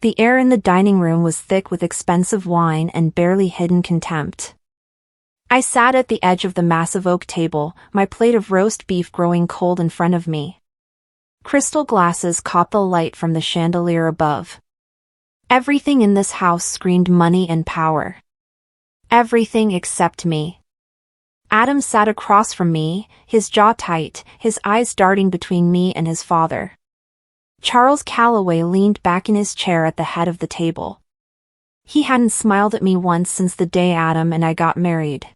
The air in the dining room was thick with expensive wine and barely hidden contempt. I sat at the edge of the massive oak table, my plate of roast beef growing cold in front of me. Crystal glasses caught the light from the chandelier above. Everything in this house screamed money and power. Everything except me. Adam sat across from me, his jaw tight, his eyes darting between me and his father. Charles Calloway leaned back in his chair at the head of the table. He hadn't smiled at me once since the day Adam and I got married.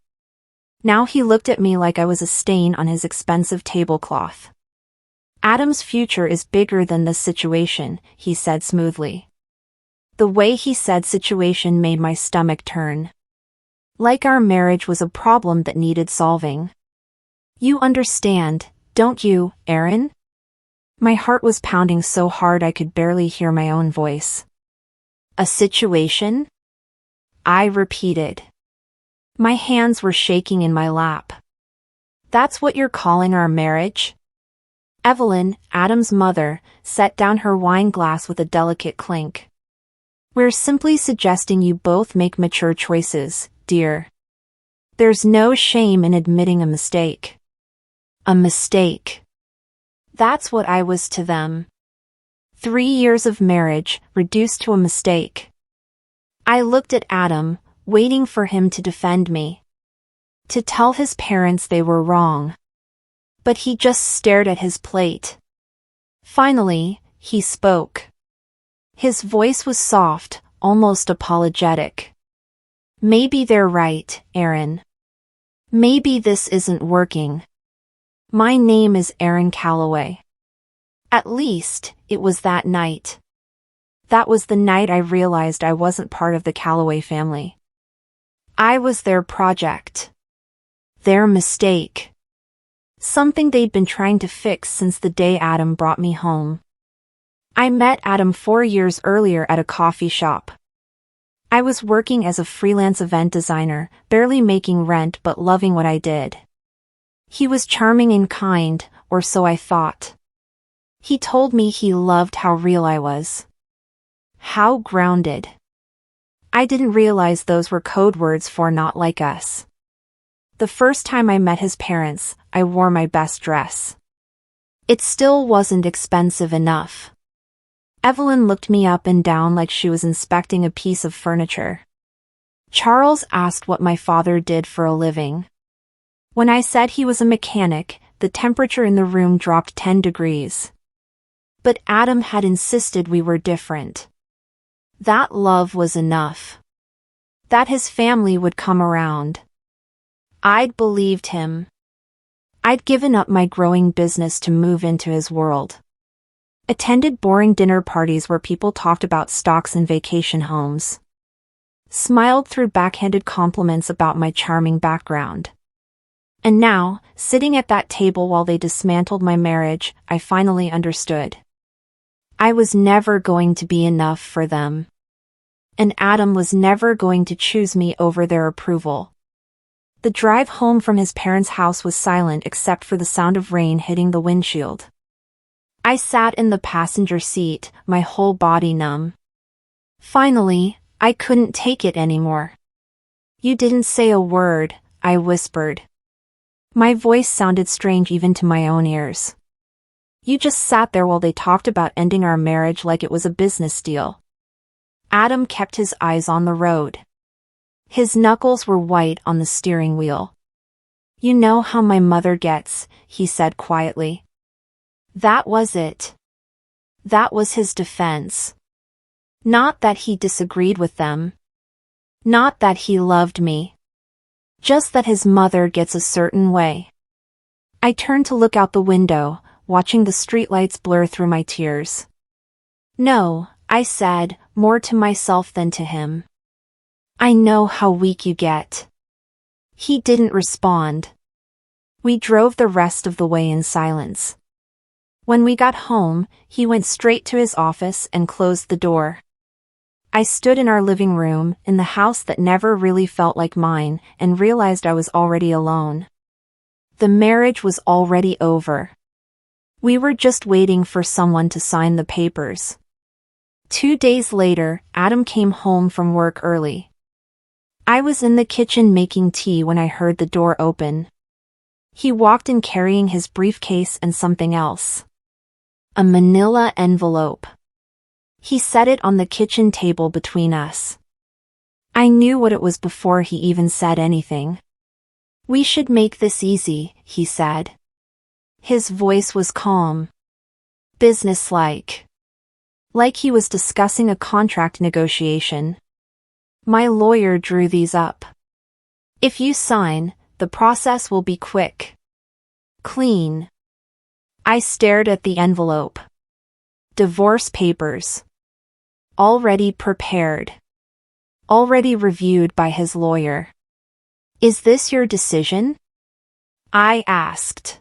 Now he looked at me like I was a stain on his expensive tablecloth. Adam's future is bigger than this situation, he said smoothly. The way he said situation made my stomach turn. Like our marriage was a problem that needed solving. You understand, don't you, Aaron? My heart was pounding so hard I could barely hear my own voice. A situation? I repeated. My hands were shaking in my lap. That's what you're calling our marriage? Evelyn, Adam's mother, set down her wine glass with a delicate clink. We're simply suggesting you both make mature choices, dear. There's no shame in admitting a mistake. A mistake. That's what I was to them. 3 years of marriage, reduced to a mistake. I looked at Adam, waiting for him to defend me. To tell his parents they were wrong. But he just stared at his plate. Finally, he spoke. His voice was soft, almost apologetic. Maybe they're right, Aaron. Maybe this isn't working. My name is Aaron Calloway. At least, it was that night. That was the night I realized I wasn't part of the Calloway family. I was their project. Their mistake. Something they'd been trying to fix since the day Adam brought me home. I met Adam 4 years earlier at a coffee shop. I was working as a freelance event designer, barely making rent but loving what I did. He was charming and kind, or so I thought. He told me he loved how real I was. How grounded. I didn't realize those were code words for not like us. The first time I met his parents, I wore my best dress. It still wasn't expensive enough. Evelyn looked me up and down like she was inspecting a piece of furniture. Charles asked what my father did for a living. When I said he was a mechanic, the temperature in the room dropped 10 degrees. But Adam had insisted we were different. That love was enough. That his family would come around. I'd believed him. I'd given up my growing business to move into his world. Attended boring dinner parties where people talked about stocks and vacation homes. Smiled through backhanded compliments about my charming background. And now, sitting at that table while they dismantled my marriage, I finally understood. I was never going to be enough for them. And Adam was never going to choose me over their approval. The drive home from his parents' house was silent except for the sound of rain hitting the windshield. I sat in the passenger seat, my whole body numb. Finally, I couldn't take it anymore. You didn't say a word, I whispered. My voice sounded strange even to my own ears. You just sat there while they talked about ending our marriage like it was a business deal. Adam kept his eyes on the road. His knuckles were white on the steering wheel. You know how my mother gets, he said quietly. That was it. That was his defense. Not that he disagreed with them. Not that he loved me. Just that his mother gets a certain way. I turned to look out the window, watching the streetlights blur through my tears. No, I said, more to myself than to him. I know how weak you get. He didn't respond. We drove the rest of the way in silence. When we got home, he went straight to his office and closed the door. I stood in our living room, in the house that never really felt like mine, and realized I was already alone. The marriage was already over. We were just waiting for someone to sign the papers. 2 days later, Adam came home from work early. I was in the kitchen making tea when I heard the door open. He walked in carrying his briefcase and something else. A manila envelope. He set it on the kitchen table between us. I knew what it was before he even said anything. "We should make this easy," he said. His voice was calm. Businesslike. Like he was discussing a contract negotiation. "My lawyer drew these up. If you sign, the process will be quick. Clean." I stared at the envelope. Divorce papers. Already prepared. Already reviewed by his lawyer. "Is this your decision?" I asked.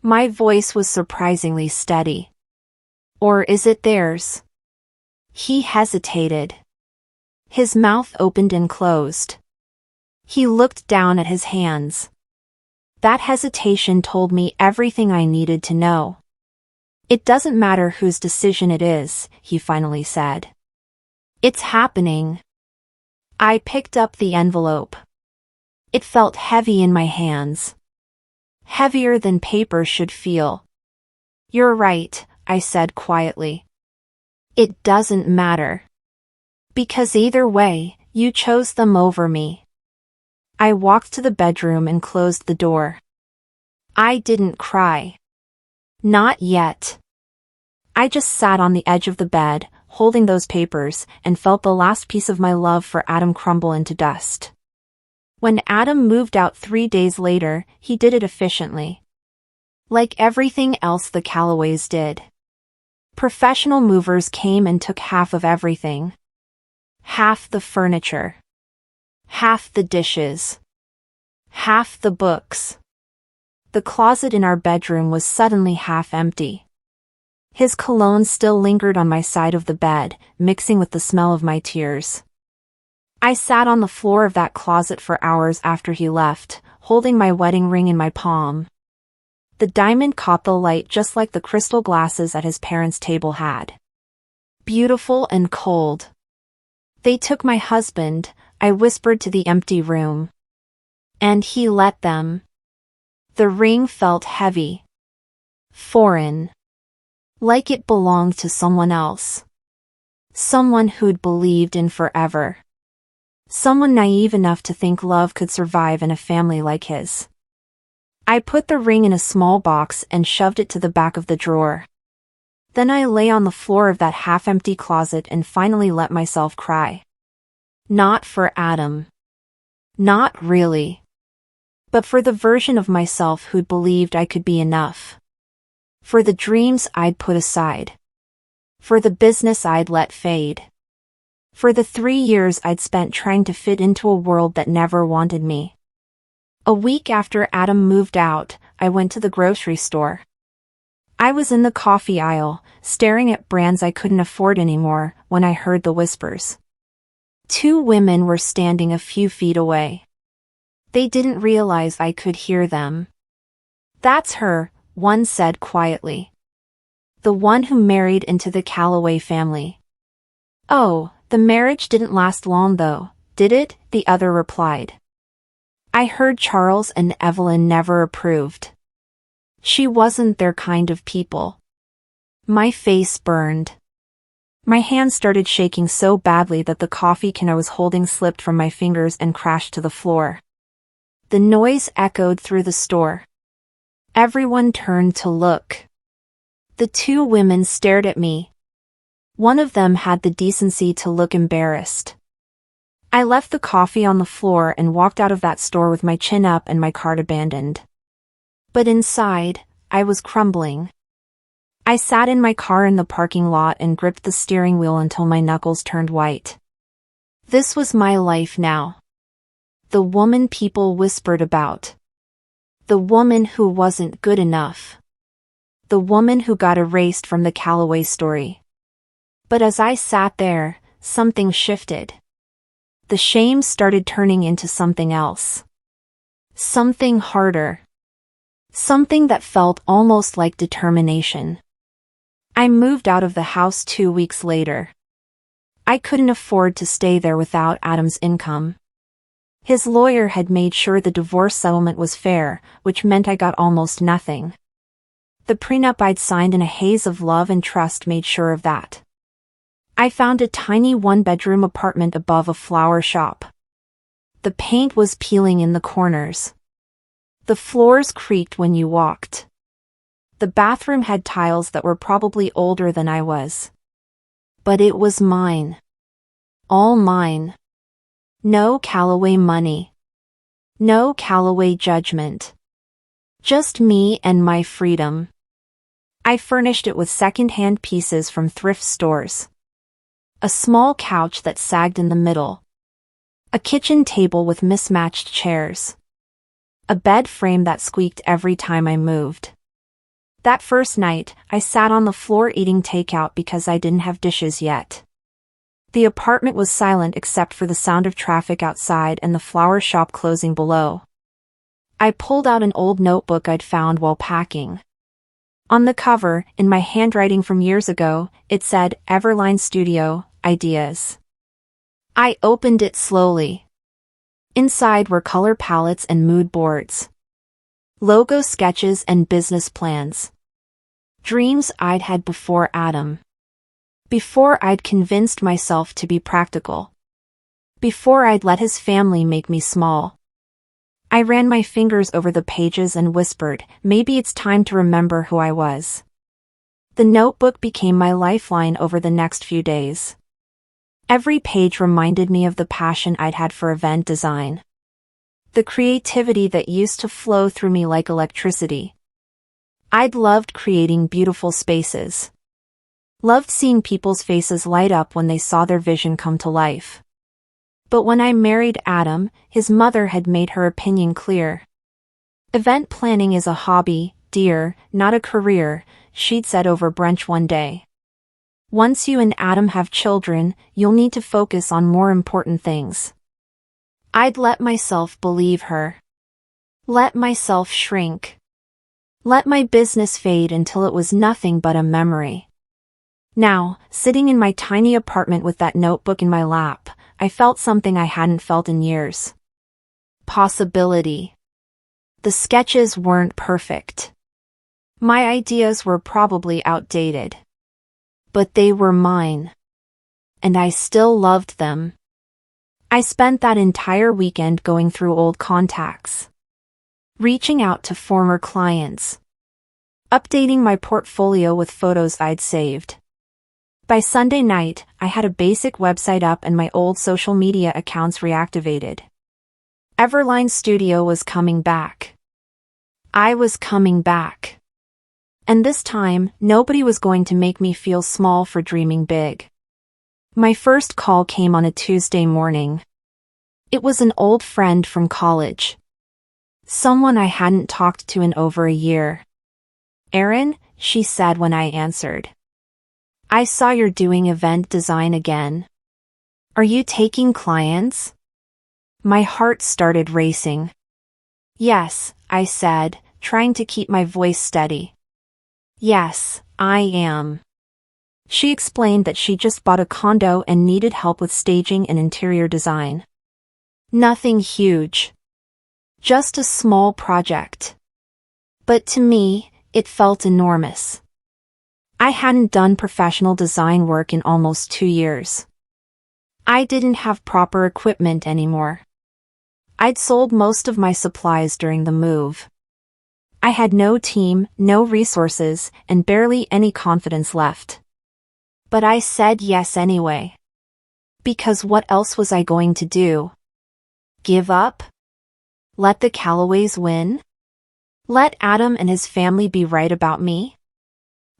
My voice was surprisingly steady. "Or is it theirs?" He hesitated. His mouth opened and closed. He looked down at his hands. That hesitation told me everything I needed to know. "It doesn't matter whose decision it is," he finally said. "It's happening." I picked up the envelope. It felt heavy in my hands. Heavier than paper should feel. "You're right," I said quietly. "It doesn't matter. Because either way, you chose them over me." I walked to the bedroom and closed the door. I didn't cry. Not yet. I just sat on the edge of the bed, holding those papers, and felt the last piece of my love for Adam crumble into dust. When Adam moved out 3 days later, he did it efficiently. Like everything else the Callaways did. Professional movers came and took half of everything. Half the furniture. Half the dishes. Half the books. The closet in our bedroom was suddenly half empty. His cologne still lingered on my side of the bed, mixing with the smell of my tears. I sat on the floor of that closet for hours after he left, holding my wedding ring in my palm. The diamond caught the light just like the crystal glasses at his parents' table had. Beautiful and cold. "They took my husband," I whispered to the empty room. "And he let them." The ring felt heavy. Foreign. Like it belonged to someone else. Someone who'd believed in forever. Someone naive enough to think love could survive in a family like his. I put the ring in a small box and shoved it to the back of the drawer. Then I lay on the floor of that half-empty closet and finally let myself cry. Not for Adam. Not really. But for the version of myself who'd believed I could be enough. For the dreams I'd put aside. For the business I'd let fade. For the 3 years I'd spent trying to fit into a world that never wanted me. A week after Adam moved out, I went to the grocery store. I was in the coffee aisle, staring at brands I couldn't afford anymore, when I heard the whispers. 2 women were standing a few feet away. They didn't realize I could hear them. "That's her," one said quietly. "The one who married into the Callaway family." "Oh, the marriage didn't last long though, did it?" the other replied. "I heard Charles and Evelyn never approved. She wasn't their kind of people." My face burned. My hand started shaking so badly that the coffee can I was holding slipped from my fingers and crashed to the floor. The noise echoed through the store. Everyone turned to look. The 2 women stared at me. One of them had the decency to look embarrassed. I left the coffee on the floor and walked out of that store with my chin up and my cart abandoned. But inside, I was crumbling. I sat in my car in the parking lot and gripped the steering wheel until my knuckles turned white. This was my life now. The woman people whispered about. The woman who wasn't good enough. The woman who got erased from the Callaway story. But as I sat there, something shifted. The shame started turning into something else. Something harder. Something that felt almost like determination. I moved out of the house 2 weeks later. I couldn't afford to stay there without Adam's income. His lawyer had made sure the divorce settlement was fair, which meant I got almost nothing. The prenup I'd signed in a haze of love and trust made sure of that. I found a tiny one-bedroom apartment above a flower shop. The paint was peeling in the corners. The floors creaked when you walked. The bathroom had tiles that were probably older than I was. But it was mine. All mine. No Callaway money. No Callaway judgment. Just me and my freedom. I furnished it with second-hand pieces from thrift stores. A small couch that sagged in the middle. A kitchen table with mismatched chairs. A bed frame that squeaked every time I moved. That first night, I sat on the floor eating takeout because I didn't have dishes yet. The apartment was silent except for the sound of traffic outside and the flower shop closing below. I pulled out an old notebook I'd found while packing. On the cover, in my handwriting from years ago, it said, Everline Studio, Ideas. I opened it slowly. Inside were color palettes and mood boards. Logo sketches and business plans. Dreams I'd had before Adam. Before I'd convinced myself to be practical. Before I'd let his family make me small. I ran my fingers over the pages and whispered, maybe it's time to remember who I was. The notebook became my lifeline over the next few days. Every page reminded me of the passion I'd had for event design. The creativity that used to flow through me like electricity. I'd loved creating beautiful spaces. Loved seeing people's faces light up when they saw their vision come to life. But when I married Adam, his mother had made her opinion clear. Event planning is a hobby, dear, not a career, she'd said over brunch one day. Once you and Adam have children, you'll need to focus on more important things. I'd let myself believe her. Let myself shrink. Let my business fade until it was nothing but a memory. Now, sitting in my tiny apartment with that notebook in my lap, I felt something I hadn't felt in years. Possibility. The sketches weren't perfect. My ideas were probably outdated. But they were mine. And I still loved them. I spent that entire weekend going through old contacts. Reaching out to former clients. Updating my portfolio with photos I'd saved. By Sunday night, I had a basic website up and my old social media accounts reactivated. Everline Studio was coming back. I was coming back. And this time, nobody was going to make me feel small for dreaming big. My first call came on a Tuesday morning. It was an old friend from college. Someone I hadn't talked to in over a year. Erin, she said when I answered. I saw you're doing event design again. Are you taking clients? My heart started racing. Yes, I said, trying to keep my voice steady. Yes, I am. She explained that she just bought a condo and needed help with staging and interior design. Nothing huge. Just a small project. But to me, it felt enormous. I hadn't done professional design work in almost 2 years. I didn't have proper equipment anymore. I'd sold most of my supplies during the move. I had no team, no resources, and barely any confidence left. But I said yes anyway. Because what else was I going to do? Give up? Let the Callaways win? Let Adam and his family be right about me?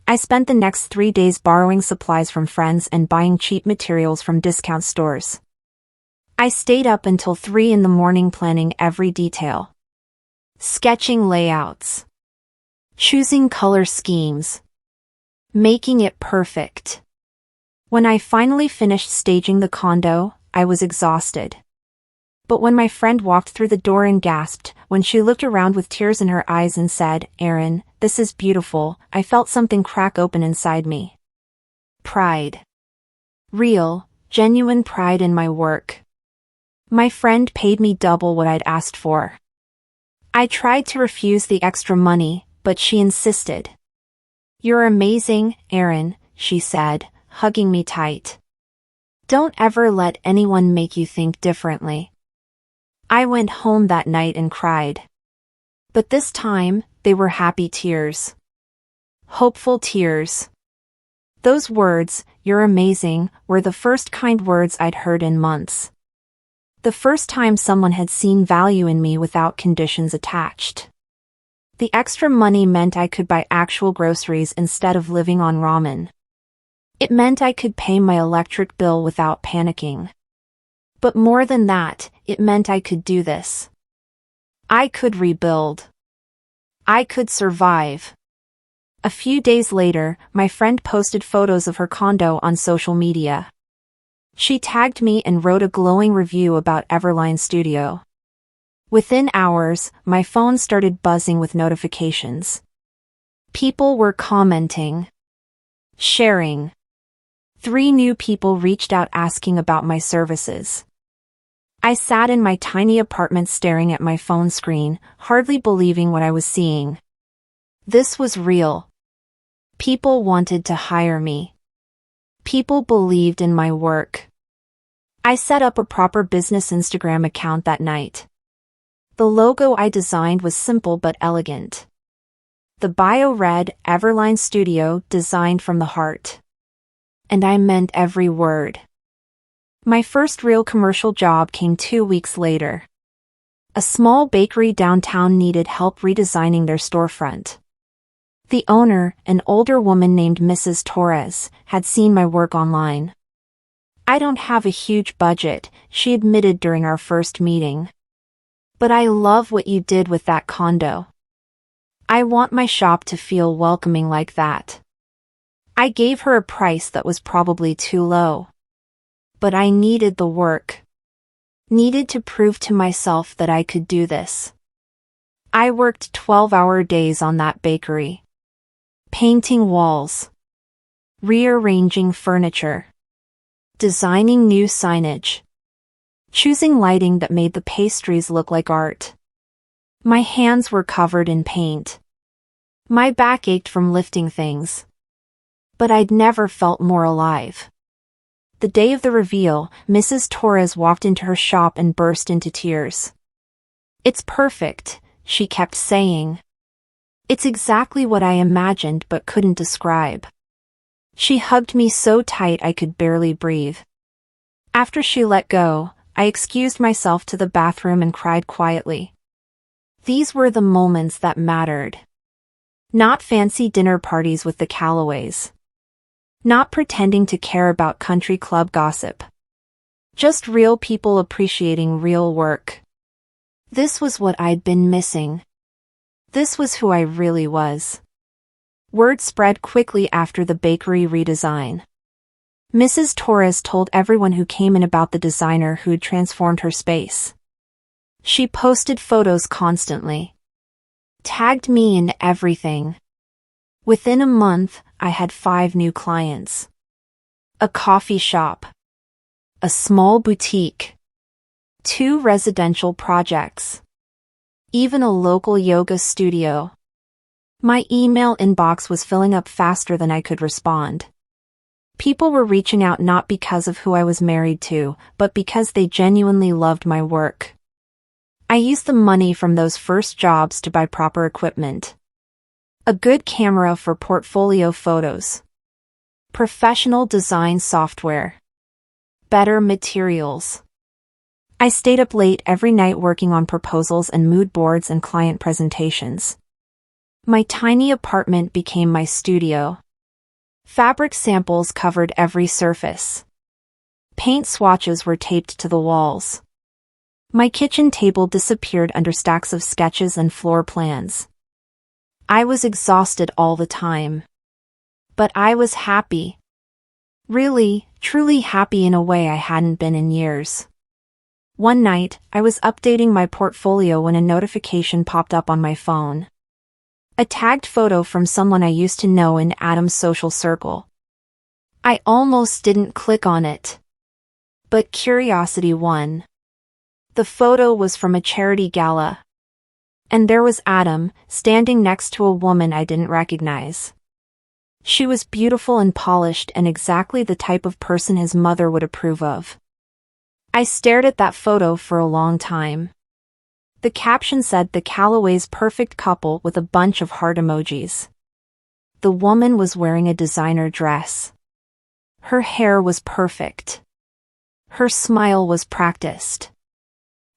I spent the next 3 days borrowing supplies from friends and buying cheap materials from discount stores. I stayed up until 3 in the morning planning every detail. Sketching layouts. Choosing color schemes. Making it perfect. When I finally finished staging the condo, I was exhausted. But when my friend walked through the door and gasped, when she looked around with tears in her eyes and said, Erin, this is beautiful, I felt something crack open inside me. Pride. Real, genuine pride in my work. My friend paid me double what I'd asked for. I tried to refuse the extra money, but she insisted. "You're amazing, Erin," she said, hugging me tight. "Don't ever let anyone make you think differently." I went home that night and cried. But this time, they were happy tears. Hopeful tears. Those words, "You're amazing," were the first kind words I'd heard in months. The first time someone had seen value in me without conditions attached. The extra money meant I could buy actual groceries instead of living on ramen. It meant I could pay my electric bill without panicking. But more than that, it meant I could do this. I could rebuild. I could survive. A few days later, my friend posted photos of her condo on social media. She tagged me and wrote a glowing review about Everline Studio. Within hours, my phone started buzzing with notifications. People were commenting, sharing. 3 new people reached out asking about my services. I sat in my tiny apartment staring at my phone screen, hardly believing what I was seeing. This was real. People wanted to hire me. People believed in my work. I set up a proper business Instagram account that night. The logo I designed was simple but elegant. The bio read, "Everline Studio, designed from the heart." And I meant every word. My first real commercial job came 2 weeks later. A small bakery downtown needed help redesigning their storefront. The owner, an older woman named Mrs. Torres, had seen my work online. "I don't have a huge budget," she admitted during our first meeting. "But I love what you did with that condo. I want my shop to feel welcoming like that." I gave her a price that was probably too low. But I needed the work. Needed to prove to myself that I could do this. I worked 12-hour days on that bakery. Painting walls. Rearranging furniture. Designing new signage. Choosing lighting that made the pastries look like art. My hands were covered in paint. My back ached from lifting things. But I'd never felt more alive. The day of the reveal, Mrs. Torres walked into her shop and burst into tears. "It's perfect," she kept saying. "It's exactly what I imagined but couldn't describe." She hugged me so tight I could barely breathe. After she let go, I excused myself to the bathroom and cried quietly. These were the moments that mattered. Not fancy dinner parties with the Callaways. Not pretending to care about country club gossip. Just real people appreciating real work. This was what I'd been missing. This was who I really was. Word spread quickly after the bakery redesign. Mrs. Torres told everyone who came in about the designer who'd transformed her space. She posted photos constantly. Tagged me in everything. Within a month, I had 5 new clients. A coffee shop. A small boutique. 2 residential projects. Even a local yoga studio. My email inbox was filling up faster than I could respond. People were reaching out not because of who I was married to, but because they genuinely loved my work. I used the money from those first jobs to buy proper equipment. A good camera for portfolio photos. Professional design software. Better materials. I stayed up late every night working on proposals and mood boards and client presentations. My tiny apartment became my studio. Fabric samples covered every surface. Paint swatches were taped to the walls. My kitchen table disappeared under stacks of sketches and floor plans. I was exhausted all the time. But I was happy. Really, truly happy in a way I hadn't been in years. One night, I was updating my portfolio when a notification popped up on my phone. A tagged photo from someone I used to know in Adam's social circle. I almost didn't click on it. But curiosity won. The photo was from a charity gala. And there was Adam, standing next to a woman I didn't recognize. She was beautiful and polished and exactly the type of person his mother would approve of. I stared at that photo for a long time. The caption said the Callaway's perfect couple with a bunch of heart emojis. The woman was wearing a designer dress. Her hair was perfect. Her smile was practiced.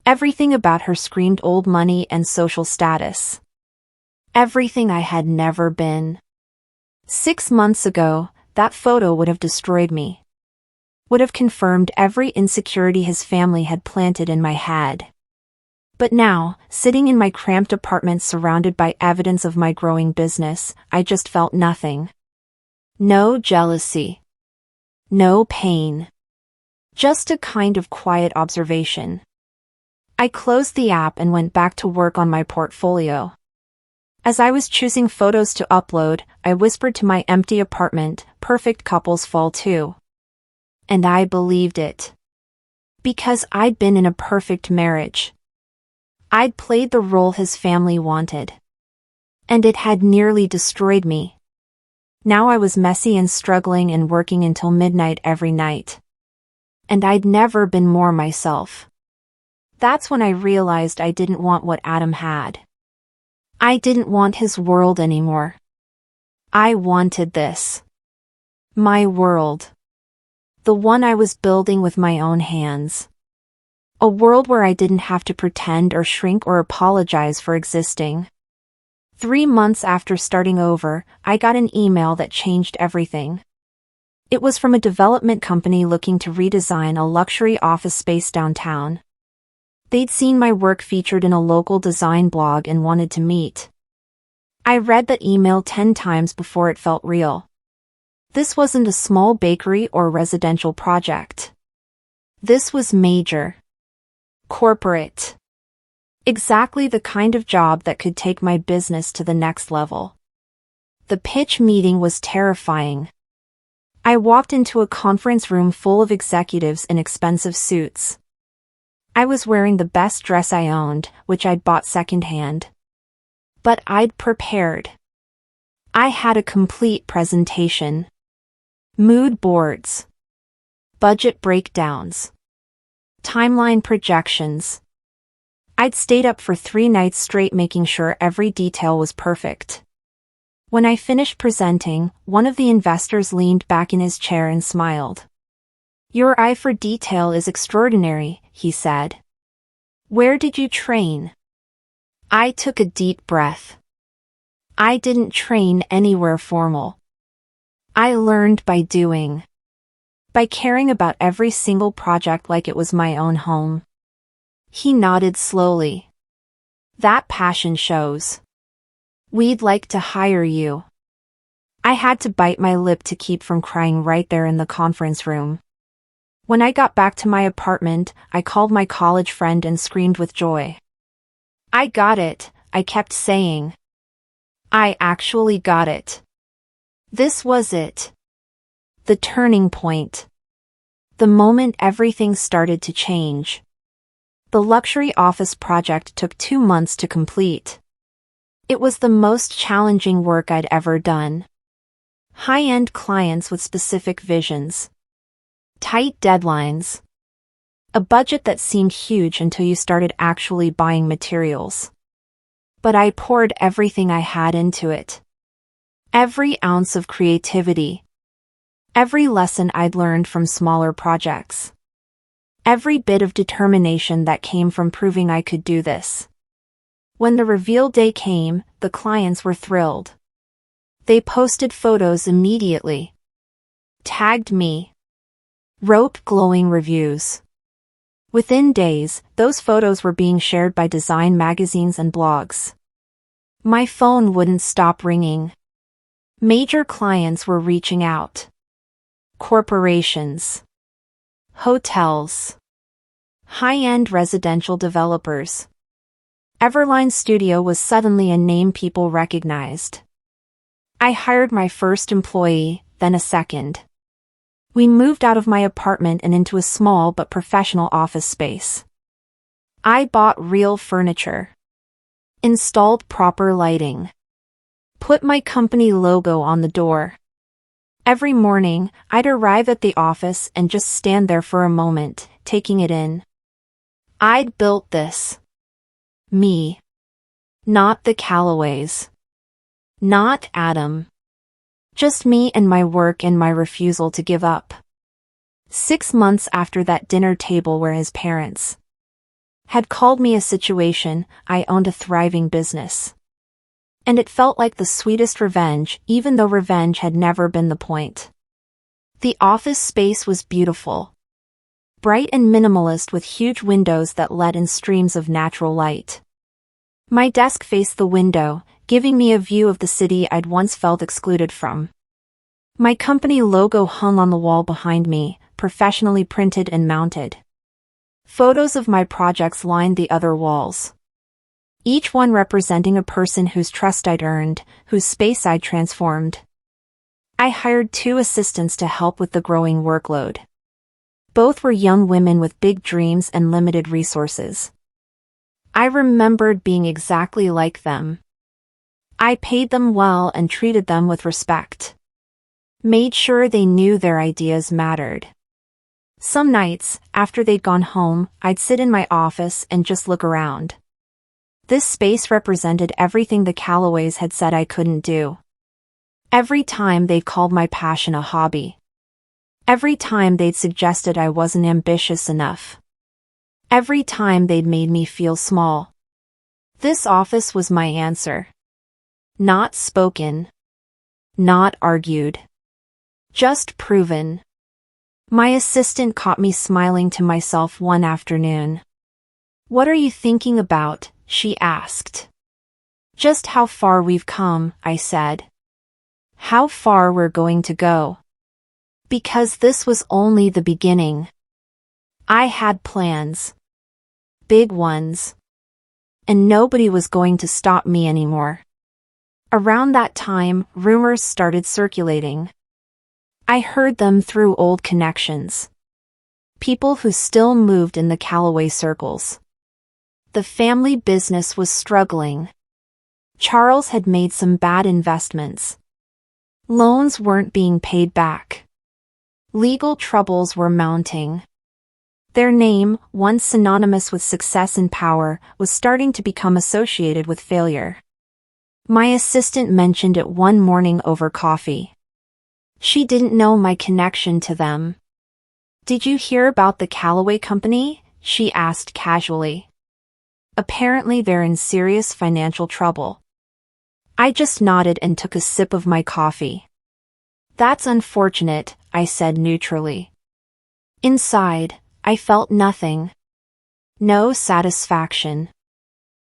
Everything about her screamed old money and social status. Everything I had never been. 6 months ago, that photo would have destroyed me. Would have confirmed every insecurity his family had planted in my head. But now, sitting in my cramped apartment surrounded by evidence of my growing business, I just felt nothing. No jealousy. No pain. Just a kind of quiet observation. I closed the app and went back to work on my portfolio. As I was choosing photos to upload, I whispered to my empty apartment, "Perfect couples fall too." And I believed it. Because I'd been in a perfect marriage. I'd played the role his family wanted. And it had nearly destroyed me. Now I was messy and struggling and working until midnight every night. And I'd never been more myself. That's when I realized I didn't want what Adam had. I didn't want his world anymore. I wanted this. My world. The one I was building with my own hands. A world where I didn't have to pretend or shrink or apologize for existing. 3 months after starting over, I got an email that changed everything. It was from a development company looking to redesign a luxury office space downtown. They'd seen my work featured in a local design blog and wanted to meet. I read that email 10 times before it felt real. This wasn't a small bakery or residential project. This was major. Corporate. Exactly the kind of job that could take my business to the next level. The pitch meeting was terrifying. I walked into a conference room full of executives in expensive suits. I was wearing the best dress I owned, which I'd bought secondhand. But I'd prepared. I had a complete presentation. Mood boards. Budget breakdowns. Timeline projections. I'd stayed up for 3 nights straight making sure every detail was perfect. When I finished presenting, one of the investors leaned back in his chair and smiled. "Your eye for detail is extraordinary," he said. "Where did you train?" I took a deep breath. I didn't train anywhere formal. I learned by doing. By caring about every single project like it was my own home. He nodded slowly. "That passion shows. We'd like to hire you." I had to bite my lip to keep from crying right there in the conference room. When I got back to my apartment, I called my college friend and screamed with joy. "I got it," I kept saying. I actually got it. This was it. The turning point. The moment everything started to change. The luxury office project took 2 months to complete. It was the most challenging work I'd ever done. High-end clients with specific visions. Tight deadlines. A budget that seemed huge until you started actually buying materials. But I poured everything I had into it. Every ounce of creativity. Every lesson I'd learned from smaller projects. Every bit of determination that came from proving I could do this. When the reveal day came, the clients were thrilled. They posted photos immediately. Tagged me. Wrote glowing reviews. Within days, those photos were being shared by design magazines and blogs. My phone wouldn't stop ringing. Major clients were reaching out. Corporations. Hotels. High-end residential developers. Everline Studio was suddenly a name people recognized. I hired my first employee, then a second. We moved out of my apartment and into a small but professional office space. I bought real furniture, installed proper lighting, put my company logo on the door. Every morning, I'd arrive at the office and just stand there for a moment, taking it in. I'd built this. Me. Not the Callaways. Not Adam. Just me and my work and my refusal to give up. 6 months after that dinner table where his parents had called me a situation, I owned a thriving business. And it felt like the sweetest revenge, even though revenge had never been the point. The office space was beautiful. Bright and minimalist with huge windows that let in streams of natural light. My desk faced the window, giving me a view of the city I'd once felt excluded from. My company logo hung on the wall behind me, professionally printed and mounted. Photos of my projects lined the other walls. Each one representing a person whose trust I'd earned, whose space I'd transformed. I hired 2 assistants to help with the growing workload. Both were young women with big dreams and limited resources. I remembered being exactly like them. I paid them well and treated them with respect. Made sure they knew their ideas mattered. Some nights, after they'd gone home, I'd sit in my office and just look around. This space represented everything the Callaways had said I couldn't do. Every time they'd called my passion a hobby. Every time they'd suggested I wasn't ambitious enough. Every time they'd made me feel small. This office was my answer. Not spoken. Not argued. Just proven. My assistant caught me smiling to myself one afternoon. "What are you thinking about?" she asked. "Just how far we've come," I said. "How far we're going to go." Because this was only the beginning. I had plans. Big ones. And nobody was going to stop me anymore. Around that time, rumors started circulating. I heard them through old connections. People who still moved in the Callaway circles. The family business was struggling. Charles had made some bad investments. Loans weren't being paid back. Legal troubles were mounting. Their name, once synonymous with success and power, was starting to become associated with failure. My assistant mentioned it one morning over coffee. She didn't know my connection to them. "Did you hear about the Callaway Company?" she asked casually. Apparently they're in serious financial trouble. I just nodded and took a sip of my coffee. "That's unfortunate," I said neutrally. Inside, I felt nothing. No satisfaction.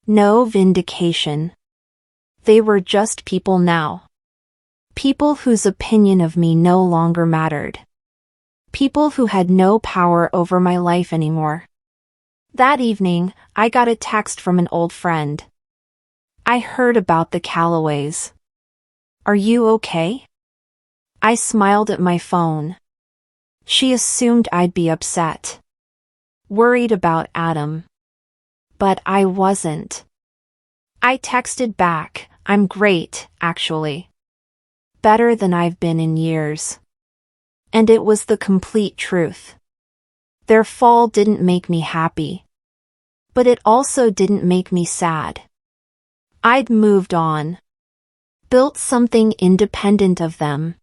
No vindication. They were just people now. People whose opinion of me no longer mattered. People who had no power over my life anymore. That evening, I got a text from an old friend. "I heard about the Callaways. Are you okay?" I smiled at my phone. She assumed I'd be upset. Worried about Adam. But I wasn't. I texted back, "I'm great, actually. Better than I've been in years." And it was the complete truth. Their fall didn't make me happy. But it also didn't make me sad. I'd moved on. Built something independent of them.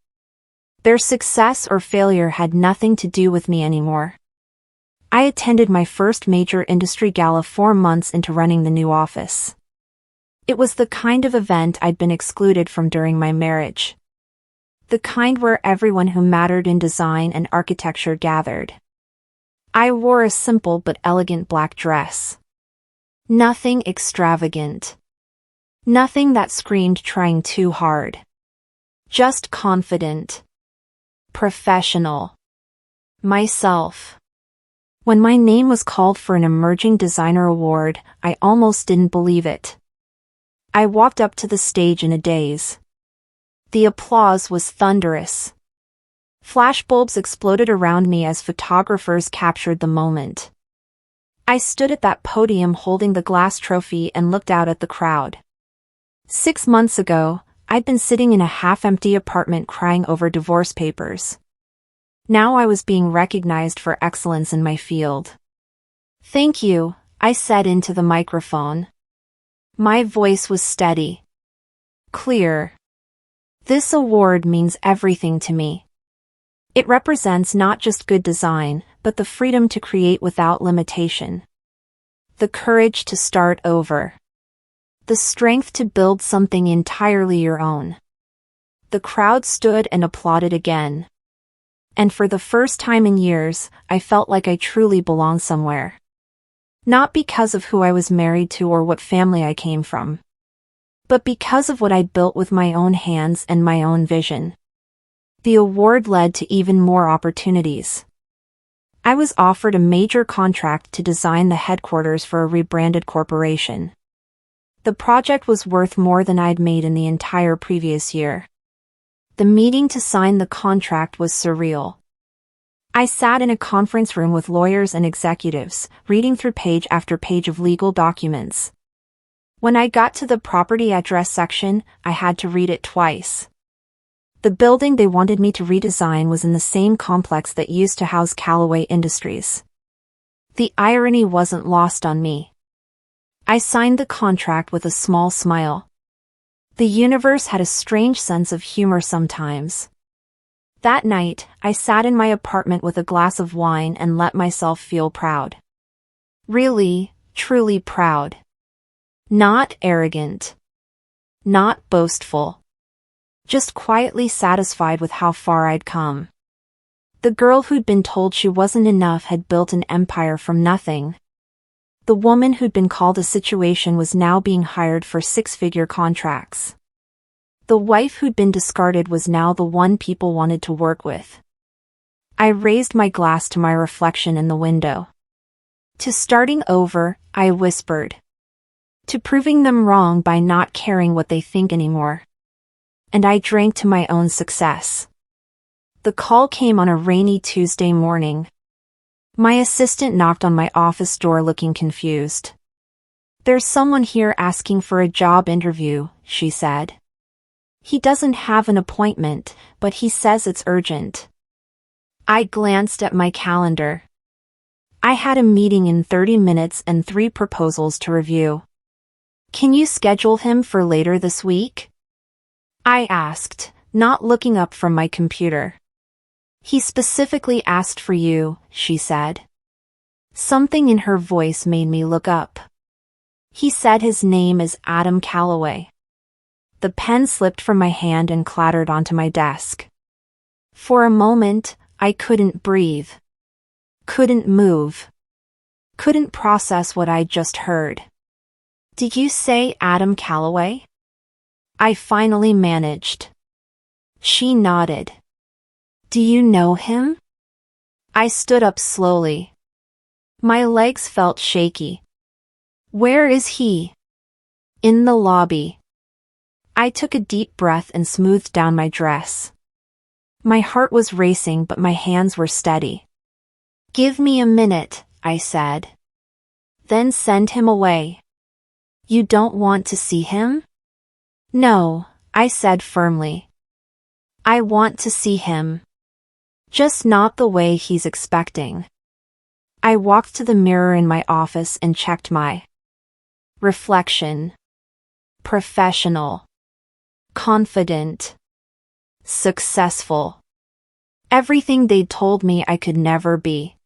Their success or failure had nothing to do with me anymore. I attended my first major industry gala 4 months into running the new office. It was the kind of event I'd been excluded from during my marriage. The kind where everyone who mattered in design and architecture gathered. I wore a simple but elegant black dress. Nothing extravagant. Nothing that screamed trying too hard. Just confident. Professional. Myself. When my name was called for an Emerging Designer Award, I almost didn't believe it. I walked up to the stage in a daze. The applause was thunderous. Flashbulbs exploded around me as photographers captured the moment. I stood at that podium holding the glass trophy and looked out at the crowd. 6 months ago, I'd been sitting in a half-empty apartment crying over divorce papers. Now I was being recognized for excellence in my field. "Thank you," I said into the microphone. My voice was steady. Clear. This award means everything to me. It represents not just good design, but the freedom to create without limitation. The courage to start over. The strength to build something entirely your own. The crowd stood and applauded again. And for the first time in years, I felt like I truly belonged somewhere. Not because of who I was married to or what family I came from, but because of what I'd built with my own hands and my own vision. The award led to even more opportunities. I was offered a major contract to design the headquarters for a rebranded corporation. The project was worth more than I'd made in the entire previous year. The meeting to sign the contract was surreal. I sat in a conference room with lawyers and executives, reading through page after page of legal documents. When I got to the property address section, I had to read it twice. The building they wanted me to redesign was in the same complex that used to house Callaway Industries. The irony wasn't lost on me. I signed the contract with a small smile. The universe had a strange sense of humor sometimes. That night, I sat in my apartment with a glass of wine and let myself feel proud. Really, truly proud. Not arrogant. Not boastful. Just quietly satisfied with how far I'd come. The girl who'd been told she wasn't enough had built an empire from nothing. The woman who'd been called a situation was now being hired for 6-figure contracts. The wife who'd been discarded was now the one people wanted to work with. I raised my glass to my reflection in the window. To starting over, I whispered. To proving them wrong by not caring what they think anymore. And I drank to my own success. The call came on a rainy Tuesday morning. My assistant knocked on my office door looking confused. "There's someone here asking for a job interview," she said. "He doesn't have an appointment, but he says it's urgent." I glanced at my calendar. I had a meeting in 30 minutes and 3 proposals to review. "Can you schedule him for later this week?" I asked, not looking up from my computer. "He specifically asked for you," she said. Something in her voice made me look up. "He said his name is Adam Callaway." The pen slipped from my hand and clattered onto my desk. For a moment, I couldn't breathe. Couldn't move. Couldn't process what I'd just heard. "Did you say Adam Callaway?" I finally managed. She nodded. "Do you know him?" I stood up slowly. My legs felt shaky. "Where is he?" "In the lobby." I took a deep breath and smoothed down my dress. My heart was racing but my hands were steady. "Give me a minute," I said. "Then send him away." "You don't want to see him?" "No," I said firmly. "I want to see him. Just not the way he's expecting." I walked to the mirror in my office and checked my reflection. Professional. Confident. Successful. Everything they'd told me I could never be.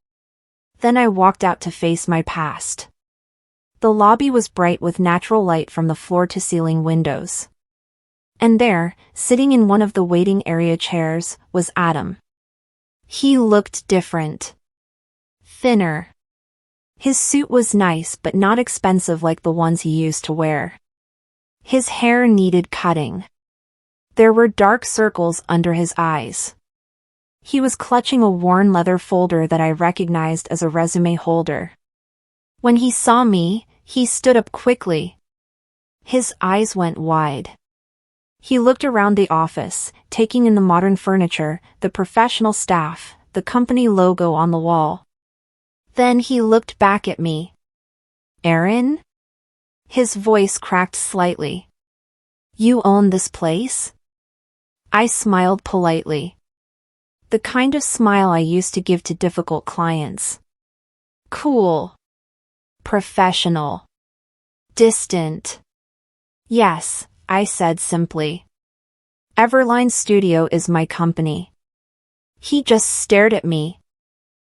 Then I walked out to face my past. The lobby was bright with natural light from the floor-to-ceiling windows. And there, sitting in one of the waiting area chairs, was Adam. He looked different. Thinner. His suit was nice but not expensive like the ones he used to wear. His hair needed cutting. There were dark circles under his eyes. He was clutching a worn leather folder that I recognized as a resume holder. When he saw me, he stood up quickly. His eyes went wide. He looked around the office, taking in the modern furniture, the professional staff, the company logo on the wall. Then he looked back at me. "Aaron?" His voice cracked slightly. "You own this place?" I smiled politely. The kind of smile I used to give to difficult clients. Cool. Professional. Distant. "Yes," I said simply. "Everline Studio is my company." He just stared at me.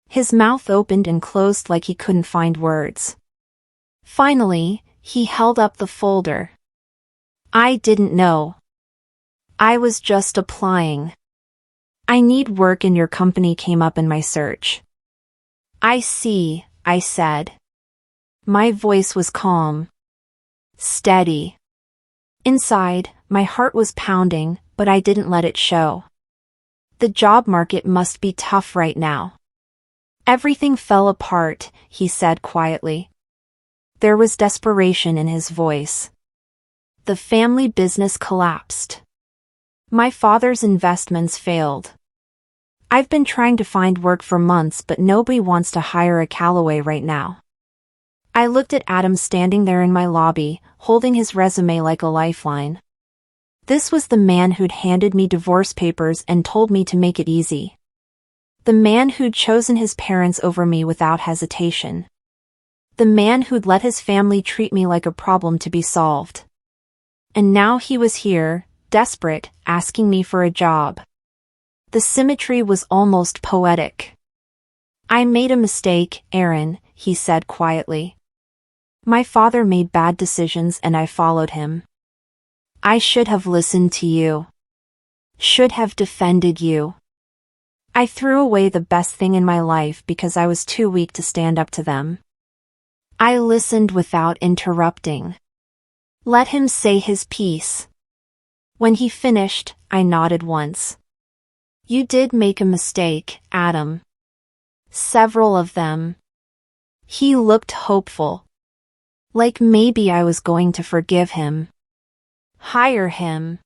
His mouth opened and closed like he couldn't find words. Finally, he held up the folder. "I didn't know. I was just applying. I need work and your company came up in my search." "I see," I said. My voice was calm. Steady. Inside, my heart was pounding, but I didn't let it show. The job market must be tough right now. "Everything fell apart," he said quietly. There was desperation in his voice. "The family business collapsed. My father's investments failed. I've been trying to find work for months, but nobody wants to hire a Callaway right now." I looked at Adam standing there in my lobby, holding his resume like a lifeline. This was the man who'd handed me divorce papers and told me to make it easy. The man who'd chosen his parents over me without hesitation. The man who'd let his family treat me like a problem to be solved. And now he was here, desperate, asking me for a job. The symmetry was almost poetic. "I made a mistake, Aaron," he said quietly. "My father made bad decisions and I followed him. I should have listened to you. Should have defended you. I threw away the best thing in my life because I was too weak to stand up to them." I listened without interrupting. Let him say his piece. When he finished, I nodded once. "You did make a mistake, Adam. Several of them." He looked hopeful. Like maybe I was going to forgive him. Hire him.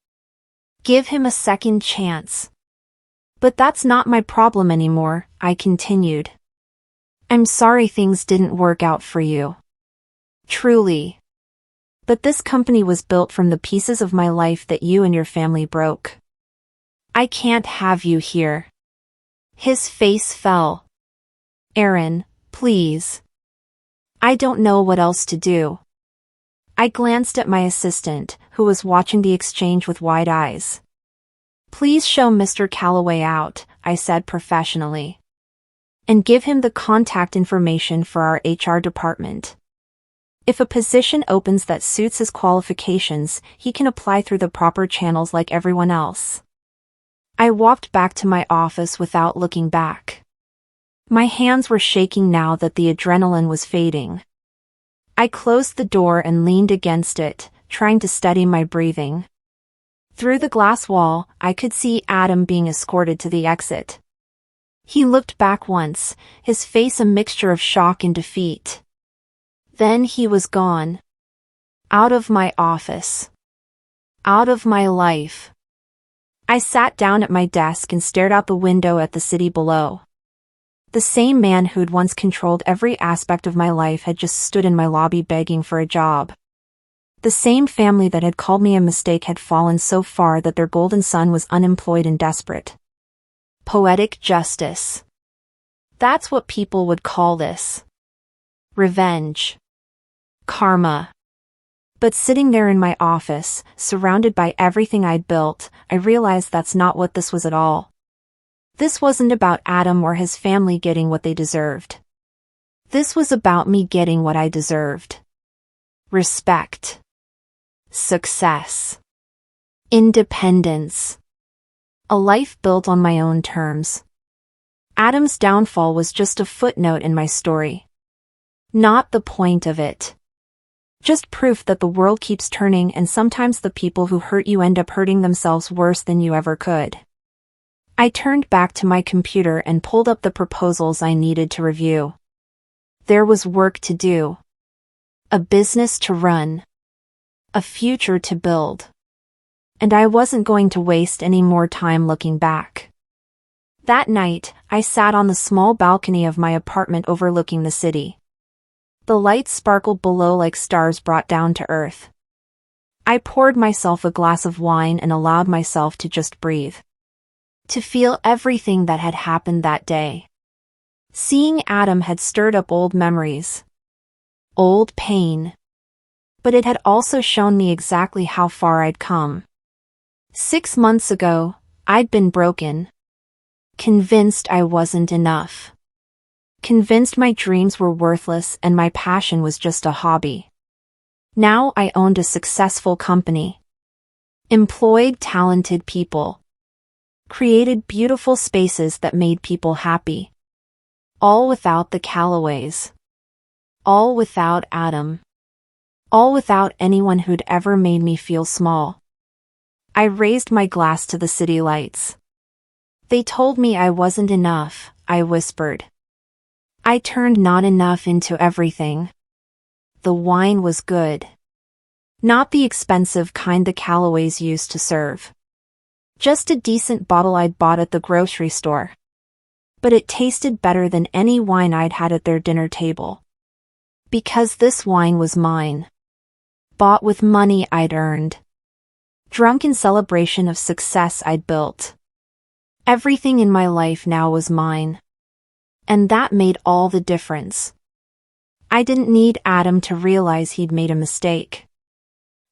Give him a second chance. "But that's not my problem anymore," I continued. "I'm sorry things didn't work out for you. Truly. But this company was built from the pieces of my life that you and your family broke. I can't have you here." His face fell. "Aaron, please. I don't know what else to do." I glanced at my assistant, who was watching the exchange with wide eyes. "Please show Mr. Callaway out," I said professionally. "And give him the contact information for our HR department. If a position opens that suits his qualifications, he can apply through the proper channels like everyone else." I walked back to my office without looking back. My hands were shaking now that the adrenaline was fading. I closed the door and leaned against it, trying to steady my breathing. Through the glass wall, I could see Adam being escorted to the exit. He looked back once, his face a mixture of shock and defeat. Then he was gone. Out of my office. Out of my life. I sat down at my desk and stared out the window at the city below. The same man who'd once controlled every aspect of my life had just stood in my lobby begging for a job. The same family that had called me a mistake had fallen so far that their golden son was unemployed and desperate. Poetic justice. That's what people would call this. Revenge. Karma. But sitting there in my office, surrounded by everything I'd built, I realized that's not what this was at all. This wasn't about Adam or his family getting what they deserved. This was about me getting what I deserved. Respect. Success. Independence. A life built on my own terms. Adam's downfall was just a footnote in my story. Not the point of it. Just proof that the world keeps turning and sometimes the people who hurt you end up hurting themselves worse than you ever could. I turned back to my computer and pulled up the proposals I needed to review. There was work to do. A business to run. A future to build. And I wasn't going to waste any more time looking back. That night, I sat on the small balcony of my apartment overlooking the city. The lights sparkled below like stars brought down to earth. I poured myself a glass of wine and allowed myself to just breathe. To feel everything that had happened that day. Seeing Adam had stirred up old memories. Old pain. But it had also shown me exactly how far I'd come. 6 months ago, I'd been broken. Convinced I wasn't enough. Convinced my dreams were worthless and my passion was just a hobby. Now I owned a successful company. Employed talented people. Created beautiful spaces that made people happy. All without the Callaways. All without Adam. All without anyone who'd ever made me feel small. I raised my glass to the city lights. They told me I wasn't enough, I whispered. I turned not enough into everything. The wine was good. Not the expensive kind the Callaways used to serve. Just a decent bottle I'd bought at the grocery store. But it tasted better than any wine I'd had at their dinner table. Because this wine was mine. Bought with money I'd earned. Drunk in celebration of success I'd built. Everything in my life now was mine. And that made all the difference. I didn't need Adam to realize he'd made a mistake.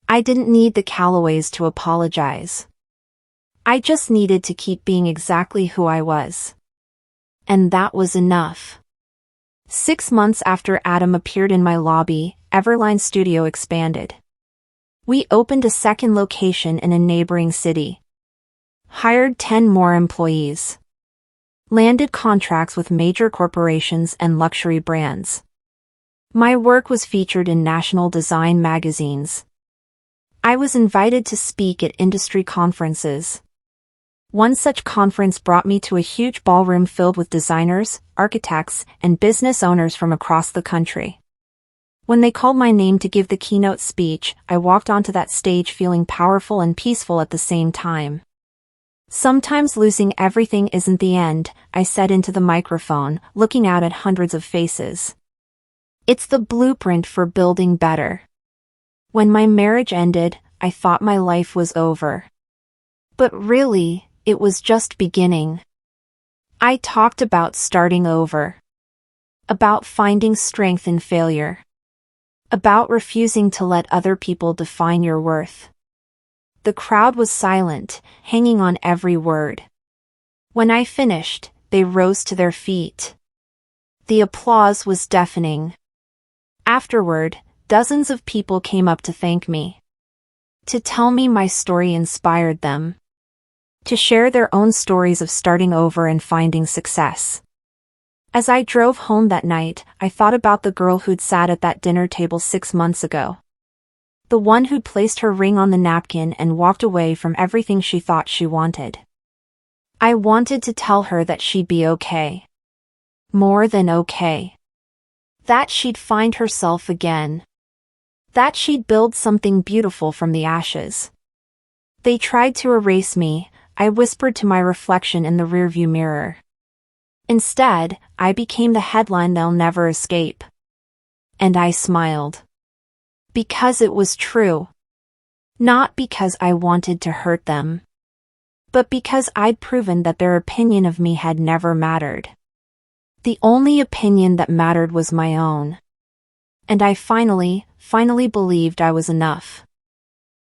I didn't need the Callaways to apologize. I just needed to keep being exactly who I was. And that was enough. 6 months after Adam appeared in my lobby, Everline's studio expanded. We opened a second location in a neighboring city. Hired 10 more employees. Landed contracts with major corporations and luxury brands. My work was featured in national design magazines. I was invited to speak at industry conferences. One such conference brought me to a huge ballroom filled with designers, architects, and business owners from across the country. When they called my name to give the keynote speech, I walked onto that stage feeling powerful and peaceful at the same time. Sometimes losing everything isn't the end, I said into the microphone, looking out at hundreds of faces. It's the blueprint for building better. When my marriage ended, I thought my life was over. But really, it was just beginning. I talked about starting over. About finding strength in failure. About refusing to let other people define your worth. The crowd was silent, hanging on every word. When I finished, they rose to their feet. The applause was deafening. Afterward, dozens of people came up to thank me. To tell me my story inspired them. To share their own stories of starting over and finding success. As I drove home that night, I thought about the girl who'd sat at that dinner table 6 months ago. The one who'd placed her ring on the napkin and walked away from everything she thought she wanted. I wanted to tell her that she'd be okay. More than okay. That she'd find herself again. That she'd build something beautiful from the ashes. They tried to erase me, I whispered to my reflection in the rearview mirror. Instead, I became the headline they'll never escape. And I smiled. Because it was true. Not because I wanted to hurt them. But because I'd proven that their opinion of me had never mattered. The only opinion that mattered was my own. And I finally believed I was enough.